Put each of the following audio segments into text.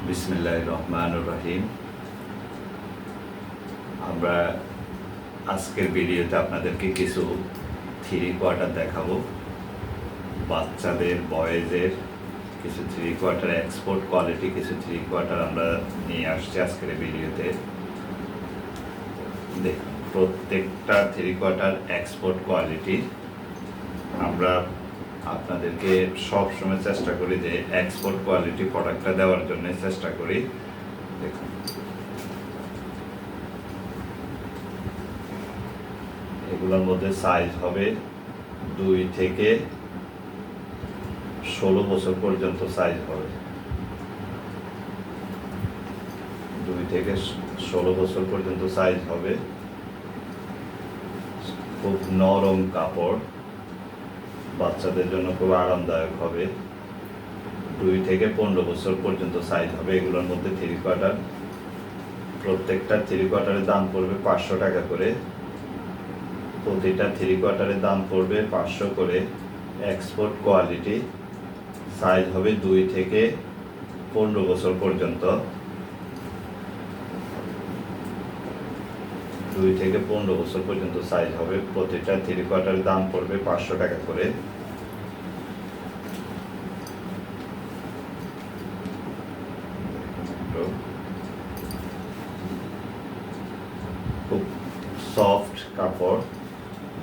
বিসমিল্লাহির রহমানির রহিম। আমরা আজকের ভিডিওতে আপনাদেরকে কিছু থ্রি কোয়ার্টার দেখাবো। বাচ্চাদের বয়েজের কিছু থ্রি কোয়ার্টার এক্সপোর্ট কোয়ালিটি কিছু থ্রি কোয়ার্টার আমরা নিয়ে আসছি আজকের ভিডিওতে। দেখুন, প্রত্যেকটা থ্রি কোয়ার্টার এক্সপোর্ট কোয়ালিটি। আমরা আপনাদেরকে সব সময় চেষ্টা করি যে এক্সপোর্ট কোয়ালিটি প্রোডাক্টটা দেওয়ার জন্য চেষ্টা করি। দেখুন, এগুলোর মধ্যে সাইজ হবে 2 থেকে 16 বছর পর্যন্ত সাইজ হবে। 2 থেকে 16 বছর পর্যন্ত সাইজ হবে। খুব নরম কাপড়, বাচ্চাদের জন্য খুব আরামদায়ক হবে। 2 থেকে 15 বছর পর্যন্ত সাইজ হবে এগুলোর মধ্যে থ্রি কোয়ার্টার। প্রত্যেকটা থ্রি কোয়ার্টারের দাম পড়বে 500 টাকা করে। প্রতিটা থ্রি কোয়ার্টারের দাম পড়বে 500 করে। এক্সপোর্ট কোয়ালিটি, সাইজ হবে 2 থেকে 15 বছর পর্যন্ত। 2 থেকে 15 বছর পর্যন্ত সাইজ হবে। প্রতিটা থ্রি কোয়ার্টারের দাম পড়বে 500 টাকা করে। খুব সফট কাপড়,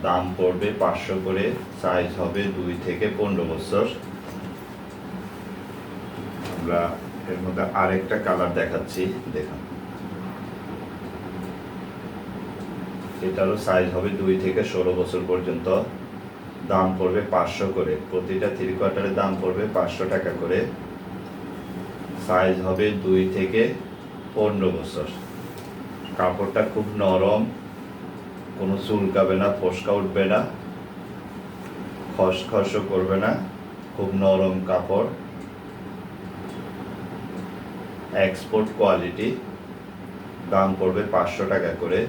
দাম পড়বে 500 করে। সাইজ হবে 2 থেকে 15 বছর। আমরা এর মধ্যে আরেকটা কালার দেখাচ্ছি, দেখুন। এটারও সাইজ হবে 2 থেকে 16 বছর পর্যন্ত। দাম পড়বে 500 করে। প্রতিটা থ্রি কোয়ার্টারের দাম পড়বে 500 টাকা করে। সাইজ হবে 2 থেকে 15 বছর। কাপড়টা খুব নরম, কোনো চুলকাবে না, ফসকা উঠবে না, খসখসও করবে না। খুব নরম কাপড়, এক্সপোর্ট কোয়ালিটি। দাম পড়বে 500 টাকা করে।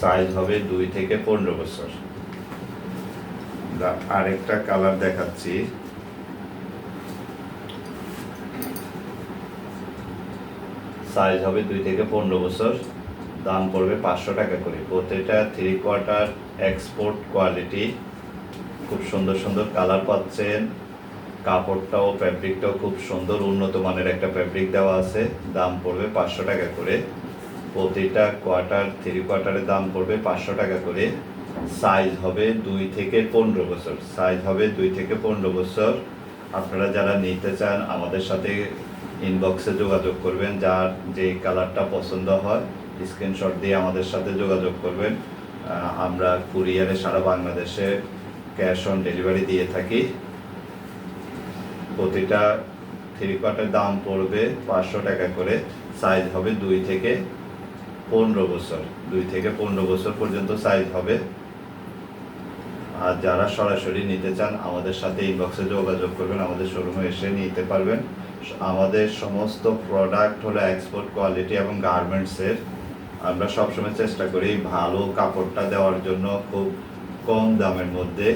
সাইজ হবে 2 থেকে 15 বছর। আরেকটা কালার দেখাচ্ছি। সাইজ হবে 2 থেকে 15 বছর। দাম পড়বে 500 টাকা করে। প্রতিটা থ্রি কোয়ার্টার এক্সপোর্ট কোয়ালিটি। খুব সুন্দর সুন্দর কালার পাচ্ছেন। কাপড়টাও ফ্যাব্রিকটাও খুব সুন্দর, উন্নত মানের একটা ফ্যাব্রিক দেওয়া আছে। দাম পড়বে 500 টাকা করে। প্রতিটা কোয়ার্টার থ্রি কোয়ার্টারের দাম পড়বে 500 টাকা করে। সাইজ হবে 2 থেকে 15 বছর। সাইজ হবে 2 থেকে 15 বছর। আপনারা যারা নিতে চান আমাদের সাথে ইনবক্সে যোগাযোগ করবেন। যার যে কালারটা পছন্দ হয় স্ক্রিনশট দিয়ে আমাদের সাথে যোগাযোগ করবেন। আমরা কুরিয়ারে সারা বাংলাদেশে ক্যাশ অন ডেলিভারি দিয়ে থাকি। প্রতিটা থ্রি কোয়ার্টার দাম পড়বে 500 টাকা করে। সাইজ হবে 2 থেকে 15 বছর। 2 থেকে 15 বছর পর্যন্ত সাইজ হবে। আর যারা সরাসরি নিতে চান আমাদের সাথে ইনবক্সে যোগাযোগ করবেন, আমাদের শোরুমে এসে নিতে পারবেন। আমাদের সমস্ত প্রোডাক্ট হলো এক্সপোর্ট কোয়ালিটি এবং গার্মেন্টসের। আমরা সবসময় চেষ্টা করি ভালো কাপড়টা দেওয়ার জন্য, খুব কম দামের মধ্যে,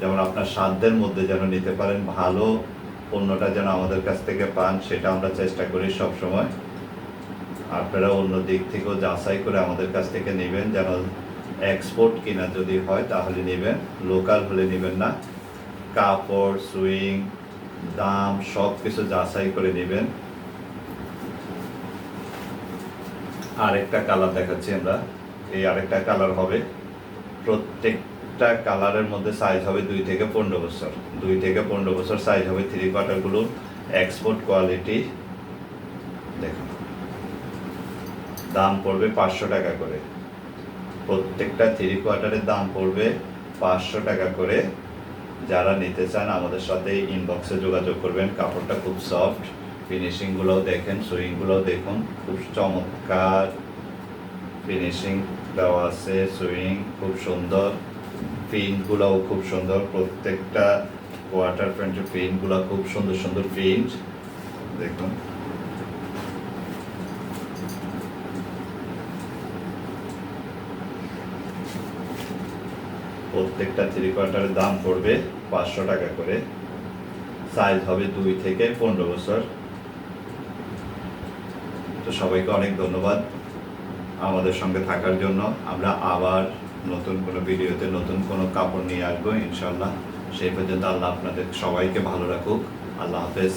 যেমন আপনার সাধ্যের মধ্যে যেন নিতে পারেন। ভালো পণ্যটা যেন আমাদের কাছ থেকে পান, সেটা আমরা চেষ্টা করি সবসময়। আপনারা অন্য দিক থেকেও যাচাই করে আমাদের কাছ থেকে নেবেন, যেন এক্সপোর্ট কিনা যদি হয় তাহলে নেবেন, লোকাল হলে নেবেন না। কাপড়, সুইং, দাম সব কিছু যাচাই করে নেবেন। আরেকটা কালার দেখাচ্ছি আমরা। এই আরেকটা কালার হবে। প্রত্যেকটা কালারের মধ্যে সাইজ হবে 2 থেকে 15 বছর। 2 থেকে 15 বছর সাইজ হবে থ্রি কোয়ার্টারগুলো এক্সপোর্ট কোয়ালিটি। দেখুন, দাম পড়বে 500 টাকা করে। প্রত্যেকটা থ্রি কোয়ার্টারের দাম পড়বে 500 টাকা করে। যারা নিতে চান আমাদের সাথে ইনবক্সে যোগাযোগ করবেন। কাপড়টা খুব সফট, ফিনিশিংগুলোও দেখেন, সুইংগুলোও দেখুন, খুব চমৎকার ফিনিশিং দেওয়া আছে। সুইং খুব সুন্দর, প্রিন্টগুলোও খুব সুন্দর। প্রত্যেকটা কোয়ার্টার প্যান্টের প্রিন্টগুলো খুব সুন্দর সুন্দর প্রিন্ট, দেখুন। প্রত্যেকটা থ্রি কোয়ার্টারের দাম পড়বে 500 টাকা করে। সাইজ হবে 2 থেকে 15 বছর। তো সবাইকে অনেক ধন্যবাদ আমাদের সঙ্গে থাকার জন্য। আমরা আবার নতুন কোনো ভিডিওতে নতুন কোনো কাপড় নিয়ে আসবো ইনশাল্লাহ। সেই পর্যন্ত আল্লাহ আপনাদের সবাইকে ভালো রাখুক। আল্লাহ হাফেজ।